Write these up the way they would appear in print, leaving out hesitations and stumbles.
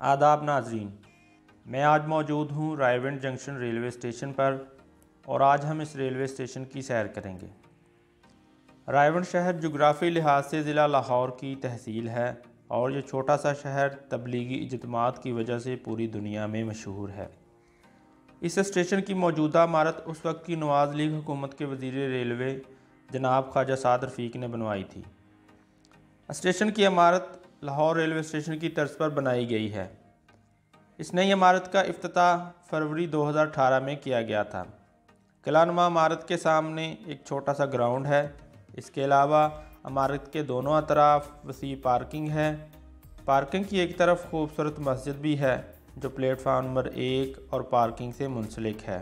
आदाब नाजरीन, मैं आज मौजूद हूँ रायविंड जंक्शन रेलवे स्टेशन पर और आज हम इस रेलवे स्टेशन की सैर करेंगे। रायविंड शहर जोग्राफ़ी लिहाज से ज़िला लाहौर की तहसील है और ये छोटा सा शहर तबलीगी इजतमात की वजह से पूरी दुनिया में मशहूर है। इस स्टेशन की मौजूदा इमारत उस वक्त की नवाज़ लीग हुकूमत के वज़ीर रेलवे जनाब ख्वाजा साद रफ़ीक ने बनवाई थी। स्टेशन की इमारत लाहौर रेलवे स्टेशन की तर्ज पर बनाई गई है। इस नई इमारत का इफ्तिताह फरवरी 2018 में किया गया था। किलानुमा इमारत के सामने एक छोटा सा ग्राउंड है। इसके अलावा इमारत के दोनों अतराफ वसी पार्किंग है। पार्किंग की एक तरफ खूबसूरत मस्जिद भी है जो प्लेटफार्म नंबर 1 और पार्किंग से मुंसलिक है।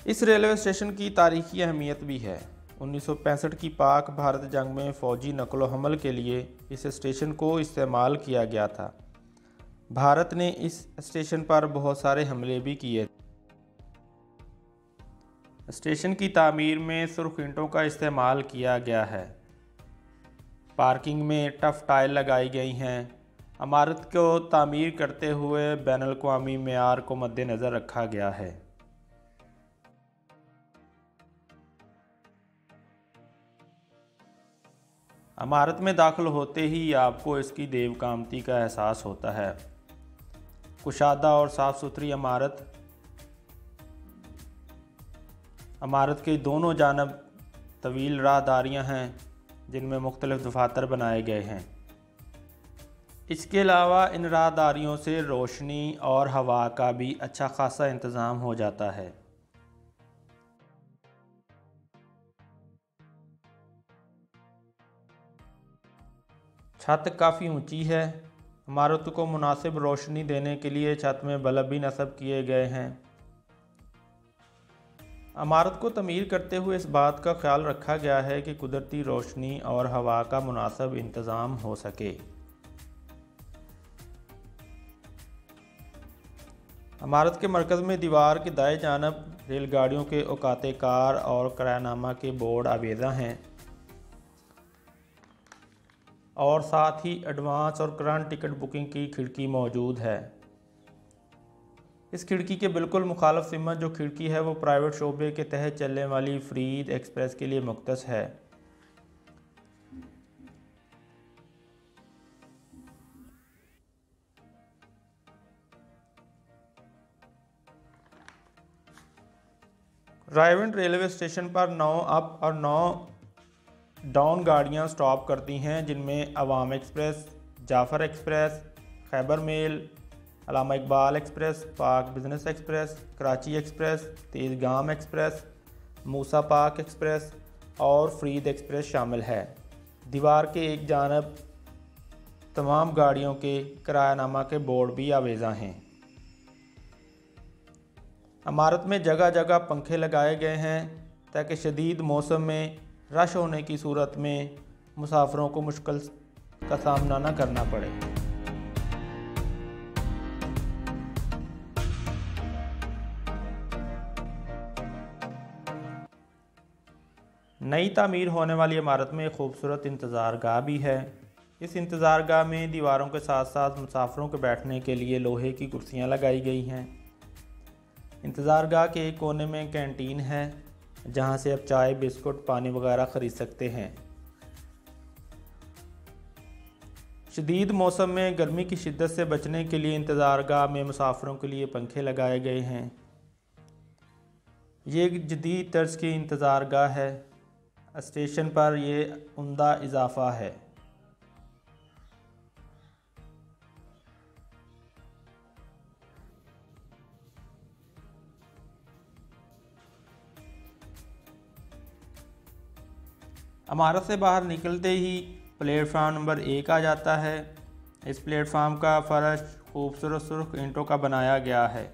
इस रेलवे स्टेशन की तारीखी अहमियत भी है। 1965 की पाक भारत जंग में फ़ौजी नकलो हमल के लिए इस स्टेशन को इस्तेमाल किया गया था। भारत ने इस स्टेशन पर बहुत सारे हमले भी किए। स्टेशन की तामीर में सुर्ख ईंटों का इस्तेमाल किया गया है। पार्किंग में टफ टाइल लगाई गई हैं। इमारत को तामीर करते हुए बैनुल-अक़वामी मेयार को मद्देनज़र रखा गया है। इमारत में दाखिल होते ही आपको इसकी देवकामती का एहसास होता है। कुशादा और साफ़ सुथरी इमारत के दोनों जानब तवील राहदारियाँ हैं जिनमें मुख्तलिफ दफातर बनाए गए हैं। इसके अलावा इन राहदारियों से रोशनी और हवा का भी अच्छा खासा इंतज़ाम हो जाता है। छत काफ़ी ऊंची है। इमारत को मुनासिब रोशनी देने के लिए छत में बल्ब भी नस्ब किए गए हैं। इमारत को तमीर करते हुए इस बात का ख्याल रखा गया है कि कुदरती रोशनी और हवा का मुनासिब इंतज़ाम हो सके। इमारत के मरकज़ में दीवार के दाएं जानब रेलगाड़ियों के औकात कार और किरायानामा के बोर्ड आवेज़ा हैं और साथ ही एडवांस और करंट टिकट बुकिंग की खिड़की मौजूद है। इस खिड़की के बिल्कुल मुखालफ सिमत जो खिड़की है वो प्राइवेट शोबे के तहत चलने वाली फरीद एक्सप्रेस के लिए मुख्तस है। रायविंड रेलवे स्टेशन पर 9 अप और 9 डाउन गाड़ियां स्टॉप करती हैं जिनमें Awam Express, Jaffar Express, Khyber Mail, Allama Iqbal Express, Pak Business Express, Karachi Express, Tezgam Express, Musa Pak Express और फरीद एक्सप्रेस शामिल है। दीवार के एक जानब तमाम गाड़ियों के किरायानामा के बोर्ड भी आवेज़ा हैं। इमारत में जगह जगह पंखे लगाए गए हैं ताकि शदीद मौसम में रश होने की सूरत में मुसाफिरों को मुश्किल का सामना न करना पड़े। नई तामीर होने वाली इमारत में खूबसूरत इंतज़ार गाह भी है। इस इंतज़ार गाह में दीवारों के साथ साथ मुसाफिरों के बैठने के लिए लोहे की कुर्सियां लगाई गई हैं। इंतज़ार गाह के एक कोने में कैंटीन है जहां से आप चाय, बिस्कुट, पानी वगैरह ख़रीद सकते हैं। शदीद मौसम में गर्मी की शिद्दत से बचने के लिए इंतज़ार गाह में मुसाफिरों के लिए पंखे लगाए गए हैं। ये एक जदीद तर्ज की इंतज़ार गाह है। स्टेशन पर यह उम्दा इजाफ़ा है। इमारत से बाहर निकलते ही प्लेटफार्म नंबर 1 आ जाता है। इस प्लेटफार्म का फ़र्श खूबसूरत सुर्ख ईंटों का बनाया गया है।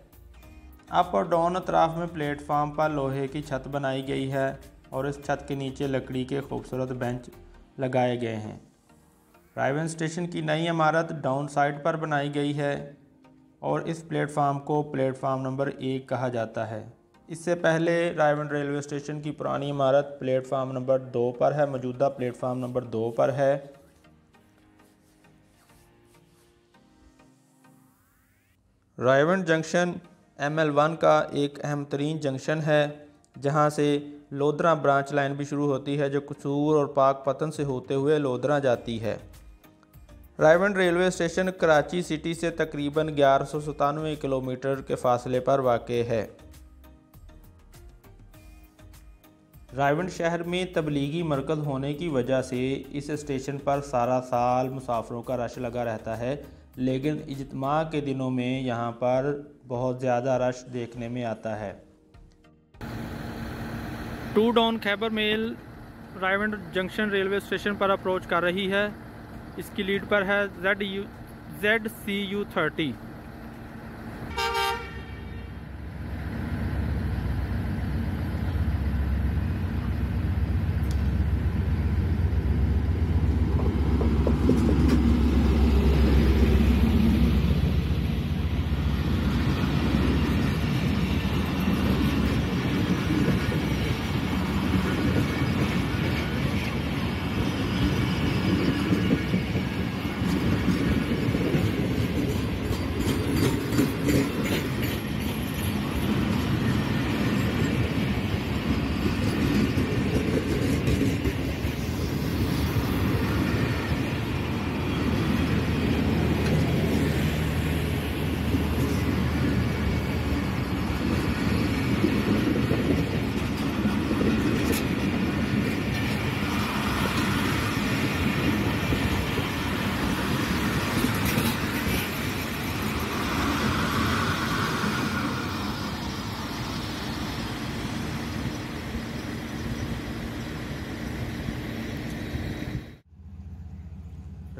अप और डाउन अतराफ में प्लेटफार्म पर लोहे की छत बनाई गई है और इस छत के नीचे लकड़ी के खूबसूरत बेंच लगाए गए हैं। रायविंड स्टेशन की नई इमारत डाउन साइड पर बनाई गई है और इस प्लेटफार्म को प्लेटफार्म नंबर 1 कहा जाता है। इससे पहले रायविंड रेलवे स्टेशन की पुरानी इमारत प्लेटफार्म नंबर 2 पर है, मौजूदा प्लेटफार्म नंबर 2 पर है। रायवंड जंक्शन ML1 का एक अहम तरीन जंक्शन है, जहां से लोधरा ब्रांच लाइन भी शुरू होती है, जो कसूर और पाकपतन से होते हुए लोधरा जाती है। Raiwind railway station Karachi city से तकरीबन 1197 किलोमीटर के फासले पर वाक़ है। रायवंड शहर में तबलीगी मरकज़ होने की वजह से इस स्टेशन पर सारा साल मुसाफिरों का रश लगा रहता है, लेकिन इज्तिमा के दिनों में यहाँ पर बहुत ज़्यादा रश देखने में आता है। 2 down Khyber mail Raiwind junction railway station पर अप्रोच कर रही है। इसकी लीड पर है ZCU30।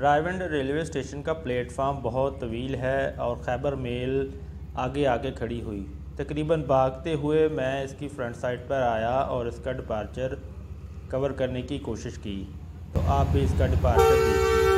रायवंड रेलवे स्टेशन का प्लेटफार्म बहुत तवील है और खैबर मेल आगे आगे खड़ी हुई। तकरीबन भागते हुए मैं इसकी फ्रंट साइड पर आया और इसका डिपार्चर कवर करने की कोशिश की, तो आप भी इसका डिपार्चर देखिए।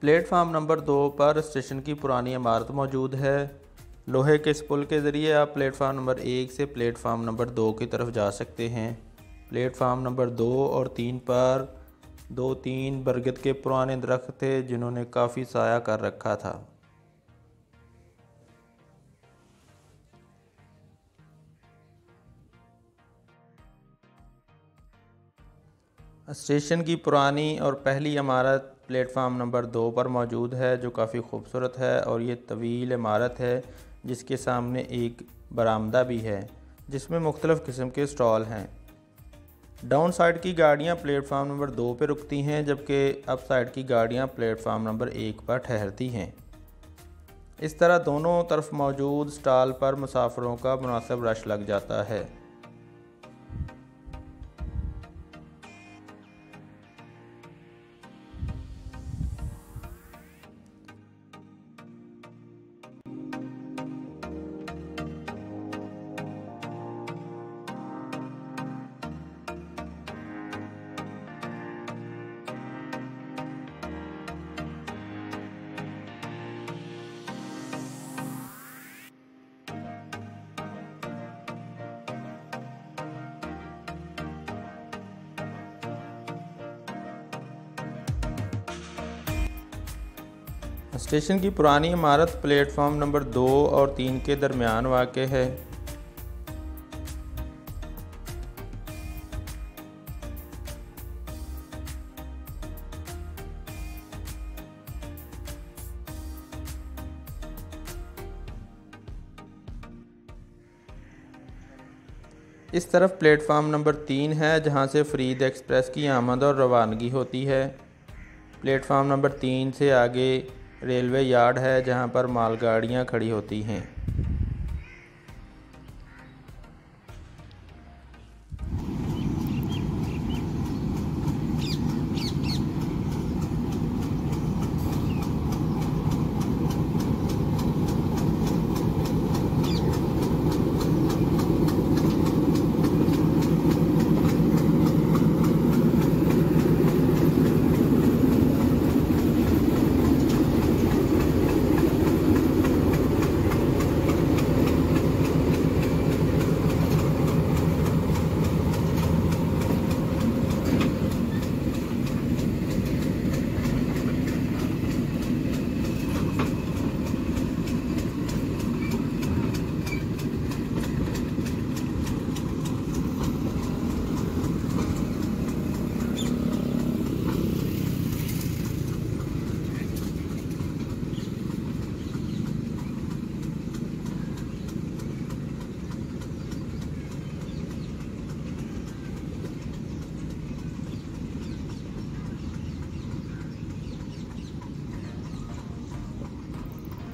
प्लेटफार्म नंबर 2 पर स्टेशन की पुरानी इमारत मौजूद है। लोहे के इस पुल के ज़रिए आप प्लेटफार्म नंबर 1 से प्लेटफार्म नंबर 2 की तरफ जा सकते हैं। प्लेटफार्म नंबर 2 और 3 पर 2-3 बरगद के पुराने दरख्त थे, जिन्होंने काफ़ी साया कर रखा था। स्टेशन की पुरानी और पहली इमारत प्लेटफार्म नंबर 2 पर मौजूद है, जो काफ़ी खूबसूरत है और ये तवील इमारत है जिसके सामने एक बरामदा भी है जिसमें मुख्तलिफ़ किस्म के स्टॉल हैं। डाउन साइड की गाड़ियाँ प्लेटफार्म नंबर 2 पर रुकती हैं, जबकि अप साइड की गाड़ियाँ प्लेटफार्म नंबर 1 पर ठहरती हैं। इस तरह दोनों तरफ मौजूद स्टॉल पर मुसाफिरों का मुनासिब रश लग जाता है। स्टेशन की पुरानी इमारत प्लेटफार्म नंबर 2 और 3 के दरमियान वाक़ है। इस तरफ प्लेटफार्म नंबर 3 है, जहां से फरीद एक्सप्रेस की आमद और रवानगी होती है। प्लेटफार्म नंबर 3 से आगे रेलवे यार्ड है, जहां पर मालगाड़ियां खड़ी होती हैं।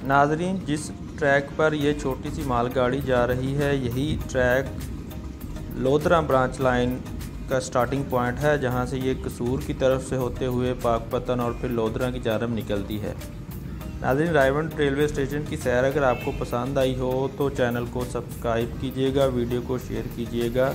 नाजरीन, जिस ट्रैक पर यह छोटी सी मालगाड़ी जा रही है, यही ट्रैक लोधरा ब्रांच लाइन का स्टार्टिंग पॉइंट है, जहां से ये कसूर की तरफ से होते हुए पाकपतन और फिर लोधरा की जानब निकलती है। नाजरीन, रायवंड रेलवे स्टेशन की सैर अगर आपको पसंद आई हो तो चैनल को सब्सक्राइब कीजिएगा, वीडियो को शेयर कीजिएगा